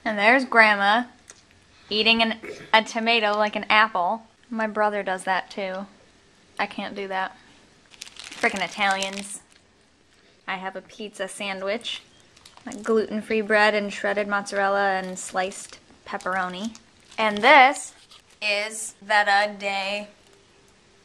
And there's Grandma eating a tomato like an apple. My brother does that too. I can't do that. Frickin' Italians. I have a pizza sandwich. Like gluten-free bread and shredded mozzarella and sliced pepperoni. And this is VEDA day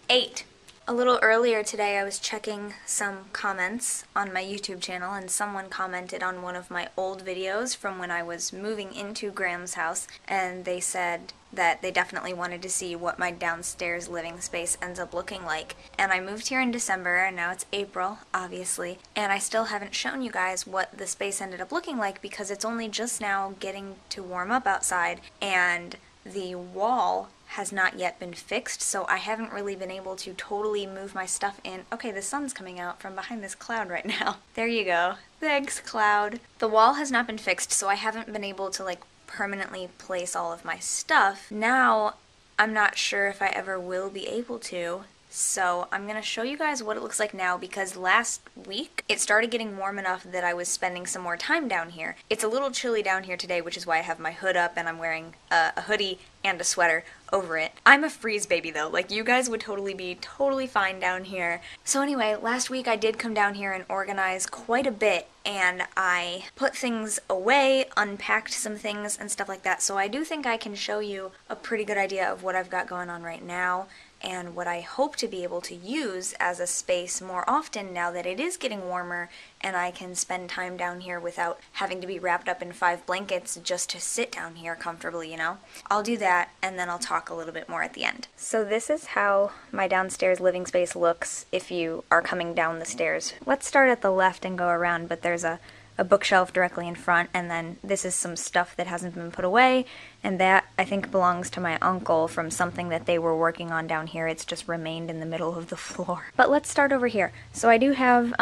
8. A little earlier today I was checking some comments on my YouTube channel and someone commented on one of my old videos from when I was moving into Graham's house, and they said that they definitely wanted to see what my downstairs living space ends up looking like. And I moved here in December, and now it's April, obviously, and I still haven't shown you guys what the space ended up looking like because it's only just now getting to warm up outside, and the wall has not yet been fixed, so I haven't really been able to totally move my stuff in. Okay, the sun's coming out from behind this cloud right now. There you go. Thanks, cloud. The wall has not been fixed, so I haven't been able to, like, permanently place all of my stuff. Now, I'm not sure if I ever will be able to. So I'm going to show you guys what it looks like now, because last week it started getting warm enough that I was spending some more time down here. It's a little chilly down here today, which is why I have my hood up and I'm wearing a hoodie and a sweater over it. I'm a freeze baby though, like you guys would totally be fine down here. So anyway, last week I did come down here and organize quite a bit, and I put things away, unpacked some things and stuff like that. So I do think I can show you a pretty good idea of what I've got going on right now, and what I hope to be able to use as a space more often now that it is getting warmer and I can spend time down here without having to be wrapped up in 5 blankets just to sit down here comfortably, you know? I'll do that, and then I'll talk a little bit more at the end. So this is how my downstairs living space looks if you are coming down the stairs. Let's start at the left and go around, but there's a bookshelf directly in front, and then this is some stuff that hasn't been put away, and that I think belongs to my uncle from something that they were working on down here. It's just remained in the middle of the floor. But let's start over here. So I do have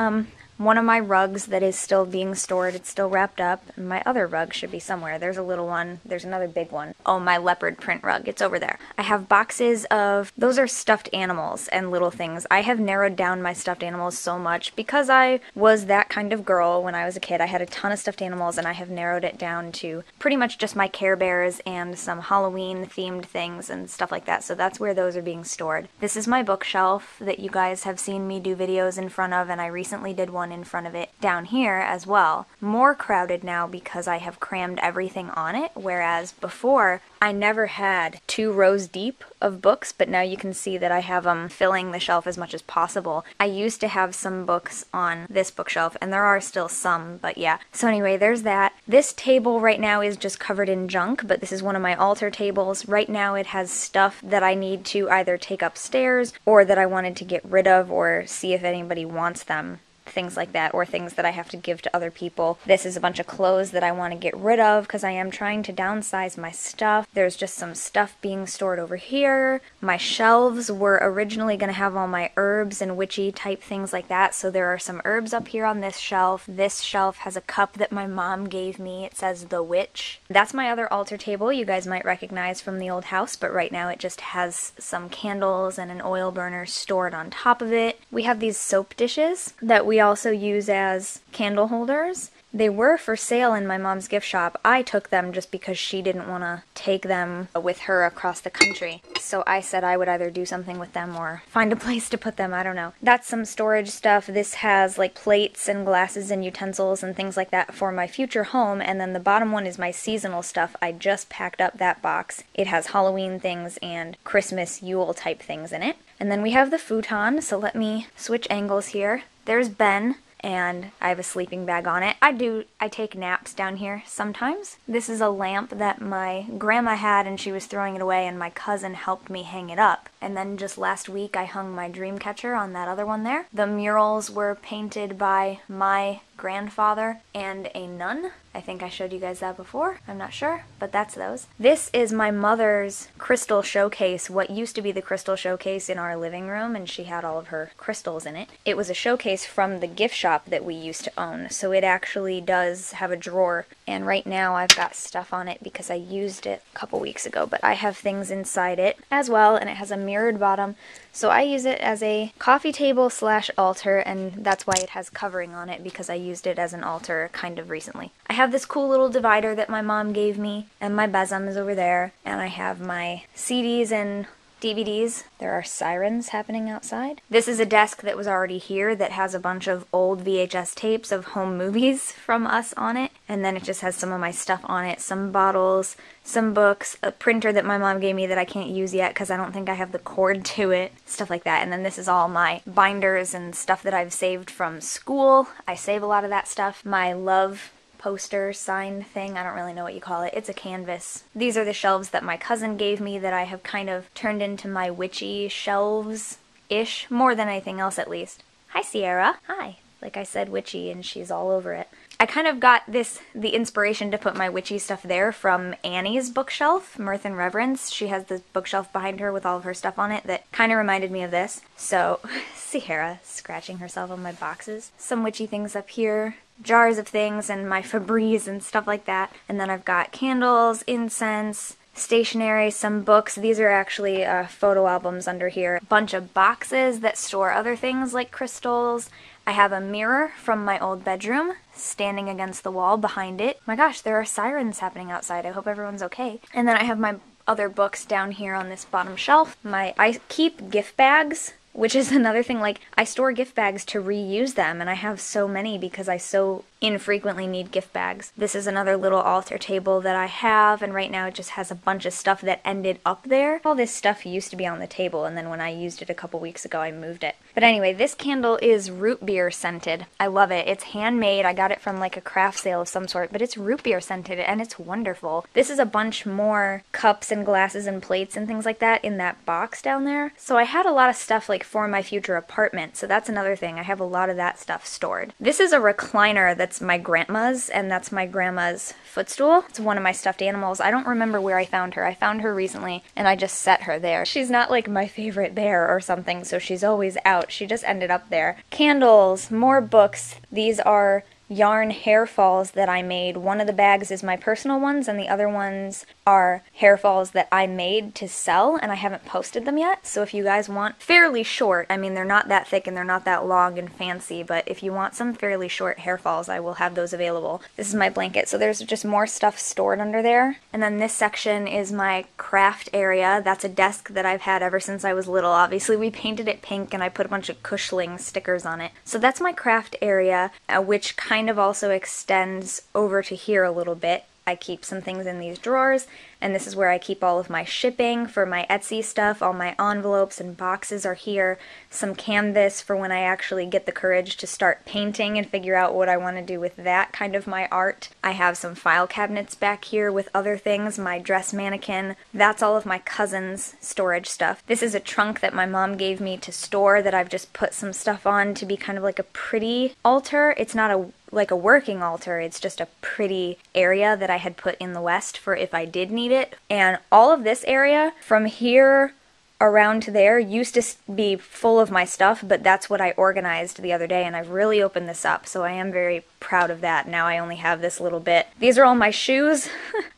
one of my rugs that is still being stored. It's still wrapped up, and my other rug should be somewhere. There's a little one. There's another big one. Oh, my leopard print rug. It's over there. I have boxes of, those are stuffed animals and little things. I have narrowed down my stuffed animals so much because I was that kind of girl when I was a kid. I had a ton of stuffed animals, and I have narrowed it down to pretty much just my Care Bears and some Halloween themed things and stuff like that. So that's where those are being stored. This is my bookshelf that you guys have seen me do videos in front of, and I recently did one in front of it down here as well. More crowded now because I have crammed everything on it, whereas before I never had 2 rows deep of books, but now you can see that I have them filling the shelf as much as possible. I used to have some books on this bookshelf, and there are still some, but yeah. So anyway, there's that. This table right now is just covered in junk, but this is one of my altar tables. Right now it has stuff that I need to either take upstairs or that I wanted to get rid of or see if anybody wants them. Things like that, or things that I have to give to other people. This is a bunch of clothes that I want to get rid of because I am trying to downsize my stuff. There's just some stuff being stored over here. My shelves were originally going to have all my herbs and witchy type things like that, so there are some herbs up here on this shelf. This shelf has a cup that my mom gave me. It says The Witch. That's my other altar table you guys might recognize from the old house, but right now it just has some candles and an oil burner stored on top of it. We have these soap dishes that we also use as candle holders. They were for sale in my mom's gift shop. I took them just because she didn't want to take them with her across the country. So I said I would either do something with them or find a place to put them. I don't know. That's some storage stuff. This has like plates and glasses and utensils and things like that for my future home. And then the bottom one is my seasonal stuff. I just packed up that box. It has Halloween things and Christmas Yule type things in it. And then we have the futon. So let me switch angles here. There's Ben, and I have a sleeping bag on it. I take naps down here sometimes. This is a lamp that my grandma had, and she was throwing it away, and my cousin helped me hang it up. And then just last week I hung my dream catcher on that other one there. The murals were painted by my grandfather and a nun. I think I showed you guys that before. I'm not sure, but that's those. This is my mother's crystal showcase, what used to be the crystal showcase in our living room, and she had all of her crystals in it. It was a showcase from the gift shop that we used to own, so it actually does have a drawer, and right now I've got stuff on it because I used it a couple weeks ago, but I have things inside it as well, and it has a mirrored bottom, so I use it as a coffee table slash altar, and that's why it has covering on it, because I use used it as an altar kind of recently. I have this cool little divider that my mom gave me, and my besom is over there, and I have my CDs and DVDs. There are sirens happening outside. This is a desk that was already here that has a bunch of old VHS tapes of home movies from us on it, and then it just has some of my stuff on it, some bottles, some books, a printer that my mom gave me that I can't use yet because I don't think I have the cord to it, stuff like that. And then this is all my binders and stuff that I've saved from school. I save a lot of that stuff. My love poster sign thing, I don't really know what you call it. It's a canvas. These are the shelves that my cousin gave me that I have kind of turned into my witchy shelves-ish, more than anything else at least. Hi, Sierra. Hi. Like I said, witchy, and she's all over it. I kind of got the inspiration to put my witchy stuff there from Annie's bookshelf, Mirth and Reverence. She has this bookshelf behind her with all of her stuff on it that kind of reminded me of this. So, Sierra scratching herself on my boxes. Some witchy things up here. Jars of things and my Febreze and stuff like that. And then I've got candles, incense, stationery, some books. These are actually photo albums under here. A bunch of boxes that store other things like crystals. I have a mirror from my old bedroom standing against the wall behind it. My gosh, there are sirens happening outside. I hope everyone's okay. And then I have my other books down here on this bottom shelf. I keep gift bags, which is another thing. Like, I store gift bags to reuse them, and I have so many because I so infrequently need gift bags. This is another little altar table that I have, and right now it just has a bunch of stuff that ended up there. All this stuff used to be on the table, and then when I used it a couple weeks ago, I moved it. But anyway, this candle is root beer scented. I love it. It's handmade. I got it from like a craft sale of some sort, but it's root beer scented, and it's wonderful. This is a bunch more cups and glasses and plates and things like that in that box down there. So I had a lot of stuff like for my future apartment, so that's another thing. I have a lot of that stuff stored. This is a recliner that's my grandma's, and that's my grandma's footstool. It's one of my stuffed animals. I don't remember where I found her. I found her recently, and I just set her there. She's not like my favorite bear or something, so she's always out. She just ended up there. Candles, more books. These are yarn hair falls that I made. One of the bags is my personal ones, and the other ones are hair falls that I made to sell, and I haven't posted them yet. So if you guys want fairly short, I mean, they're not that thick and they're not that long and fancy, but if you want some fairly short hair falls, I will have those available. This is my blanket, so there's just more stuff stored under there. And then this section is my craft area. That's a desk that I've had ever since I was little. Obviously, we painted it pink, and I put a bunch of Cushling stickers on it. So that's my craft area, which kind of also extends over to here a little bit. I keep some things in these drawers, and this is where I keep all of my shipping for my Etsy stuff. All my envelopes and boxes are here. Some canvas for when I actually get the courage to start painting and figure out what I want to do with that kind of my art. I have some file cabinets back here with other things, my dress mannequin. That's all of my cousin's storage stuff. This is a trunk that my mom gave me to store that I've just put some stuff on to be kind of like a pretty altar. It's not like a working altar, it's just a pretty area that I had put in the west for if I did need it. And all of this area from here around to there used to be full of my stuff, but that's what I organized the other day, and I've really opened this up, so I am very proud of that. Now I only have this little bit. These are all my shoes.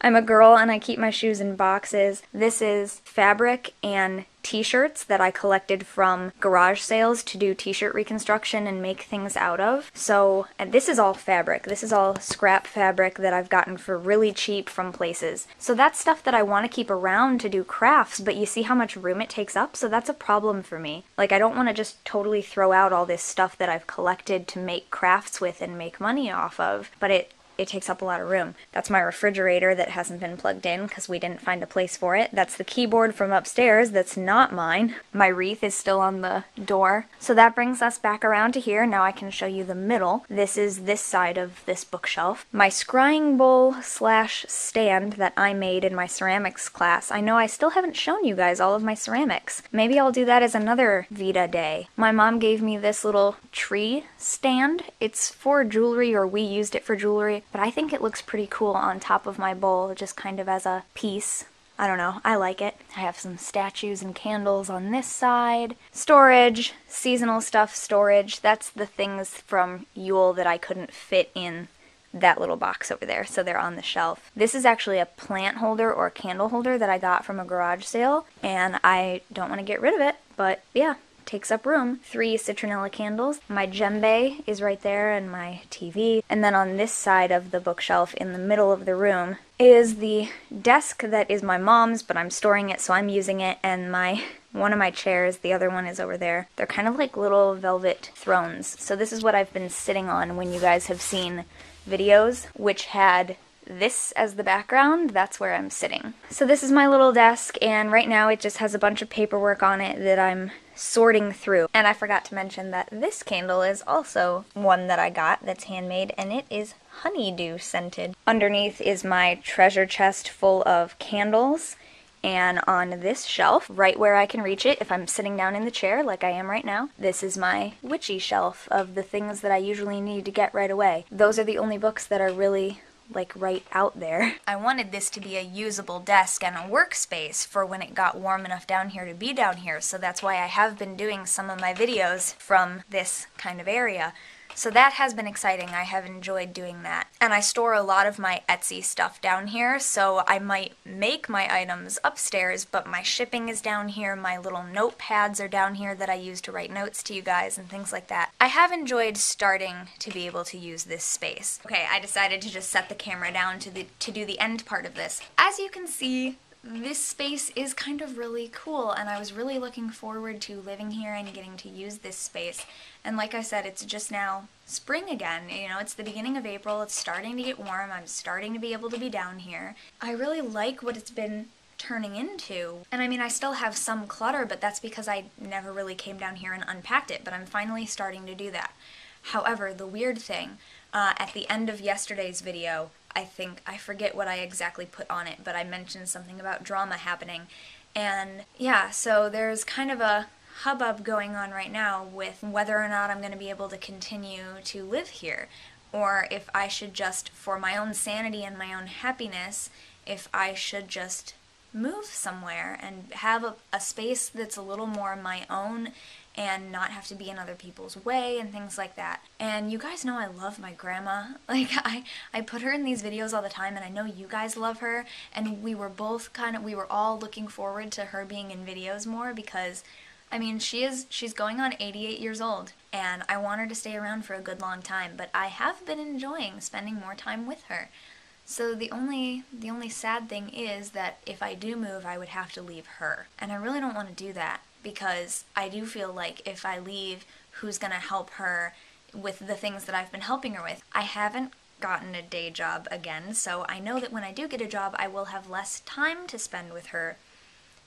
I'm a girl and I keep my shoes in boxes. This is fabric and t-shirts that I collected from garage sales to do t-shirt reconstruction and make things out of. So, and this is all fabric. This is all scrap fabric that I've gotten for really cheap from places. So that's stuff that I want to keep around to do crafts, but you see how much room it takes up? So that's a problem for me. Like, I don't want to just totally throw out all this stuff that I've collected to make crafts with and make money off of, but it takes up a lot of room. That's my refrigerator that hasn't been plugged in because we didn't find a place for it. That's the keyboard from upstairs that's not mine. My wreath is still on the door. So that brings us back around to here. Now I can show you the middle. This is this side of this bookshelf. My scrying bowl slash stand that I made in my ceramics class. I know I still haven't shown you guys all of my ceramics. Maybe I'll do that as another VEDA day. My mom gave me this little tree stand. It's for jewelry, or we used it for jewelry, but I think it looks pretty cool on top of my bowl, just kind of as a piece. I don't know, I like it. I have some statues and candles on this side. Storage, seasonal stuff storage. That's the things from Yule that I couldn't fit in that little box over there, so they're on the shelf. This is actually a plant holder or candle holder that I got from a garage sale, and I don't want to get rid of it, but yeah. takes up room. 3 citronella candles. My djembe is right there and my TV. And then on this side of the bookshelf in the middle of the room is the desk that is my mom's, but I'm storing it so I'm using it, and one of my chairs, the other one is over there. They're kind of like little velvet thrones. So this is what I've been sitting on when you guys have seen videos which had this as the background. That's where I'm sitting. So this is my little desk, and right now it just has a bunch of paperwork on it that I'm sorting through. And I forgot to mention that this candle is also one that I got that's handmade, and it is honeydew scented. Underneath is my treasure chest full of candles, and on this shelf, right where I can reach it if I'm sitting down in the chair like I am right now, this is my witchy shelf of the things that I usually need to get right away. Those are the only books that are really like right out there. I wanted this to be a usable desk and a workspace for when it got warm enough down here to be down here, so that's why I have been doing some of my videos from this kind of area. So that has been exciting. I have enjoyed doing that. And I store a lot of my Etsy stuff down here, so I might make my items upstairs, but my shipping is down here, my little notepads are down here that I use to write notes to you guys and things like that. I have enjoyed starting to be able to use this space. Okay, I decided to just set the camera down to do the end part of this. As you can see, this space is kind of really cool, and I was really looking forward to living here and getting to use this space. And like I said, it's just now spring again. You know, it's the beginning of April, it's starting to get warm, I'm starting to be able to be down here. I really like what it's been turning into. And I mean, I still have some clutter, but that's because I never really came down here and unpacked it, but I'm finally starting to do that. However, the weird thing, at the end of yesterday's video, I forget what I exactly put on it, but I mentioned something about drama happening. And yeah, so there's kind of a hubbub going on right now with whether or not I'm going to be able to continue to live here, or if I should just, for my own sanity and my own happiness, if I should just move somewhere and have a space that's a little more my own and not have to be in other people's way and things like that. And you guys know I love my grandma. Like, I put her in these videos all the time, and I know you guys love her, and we were all looking forward to her being in videos more because, I mean, she's going on 88 years old, and I want her to stay around for a good long time, but I have been enjoying spending more time with her. So the only sad thing is that if I do move, I would have to leave her. And I really don't want to do that, because I do feel like if I leave, who's going to help her with the things that I've been helping her with? I haven't gotten a day job again, so I know that when I do get a job, I will have less time to spend with her.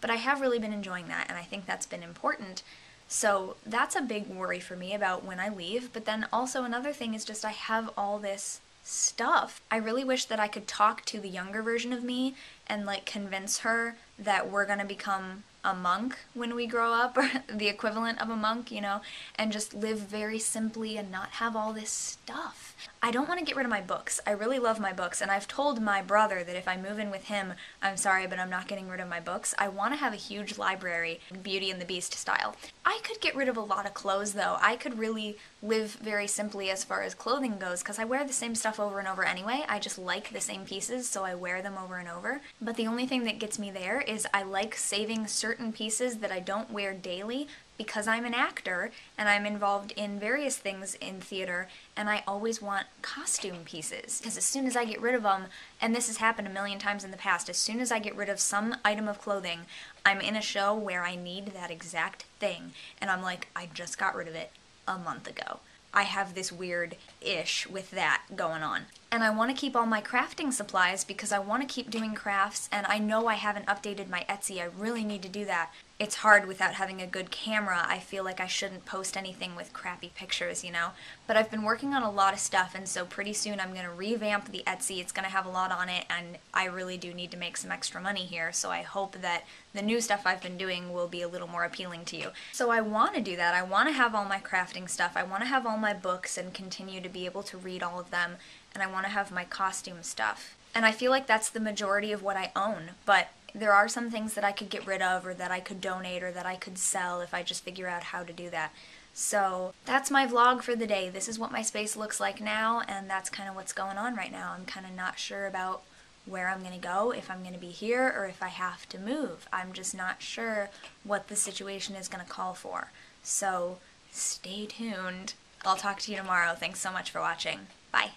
But I have really been enjoying that, and I think that's been important. So that's a big worry for me about when I leave. But then also another thing is just I have all this stuff. I really wish that I could talk to the younger version of me and like convince her that we're gonna become a monk when we grow up, or the equivalent of a monk, you know, and just live very simply and not have all this stuff. I don't want to get rid of my books. I really love my books, and I've told my brother that if I move in with him, I'm sorry, but I'm not getting rid of my books. I want to have a huge library, Beauty and the Beast style. I could get rid of a lot of clothes, though. I could really live very simply as far as clothing goes, because I wear the same stuff over and over anyway. I just like the same pieces, so I wear them over and over. But the only thing that gets me there is I like saving certain pieces that I don't wear daily, because I'm an actor and I'm involved in various things in theater, and I always want costume pieces. Because as soon as I get rid of them, and this has happened a million times in the past, as soon as I get rid of some item of clothing, I'm in a show where I need that exact thing, and I'm like, I just got rid of it a month ago. I have this weird-ish with that going on. And I want to keep all my crafting supplies because I want to keep doing crafts, and I know I haven't updated my Etsy. I really need to do that. It's hard without having a good camera. I feel like I shouldn't post anything with crappy pictures, you know? But I've been working on a lot of stuff, and so pretty soon I'm going to revamp the Etsy. It's going to have a lot on it, and I really do need to make some extra money here, so I hope that the new stuff I've been doing will be a little more appealing to you. So I want to do that. I want to have all my crafting stuff. I want to have all my books and continue to be able to read all of them, and I want to have my costume stuff. And I feel like that's the majority of what I own, but there are some things that I could get rid of, or that I could donate, or that I could sell if I just figure out how to do that. So that's my vlog for the day. This is what my space looks like now, and that's kind of what's going on right now. I'm kind of not sure about where I'm going to go, if I'm going to be here, or if I have to move. I'm just not sure what the situation is going to call for. So stay tuned. I'll talk to you tomorrow. Thanks so much for watching. Bye.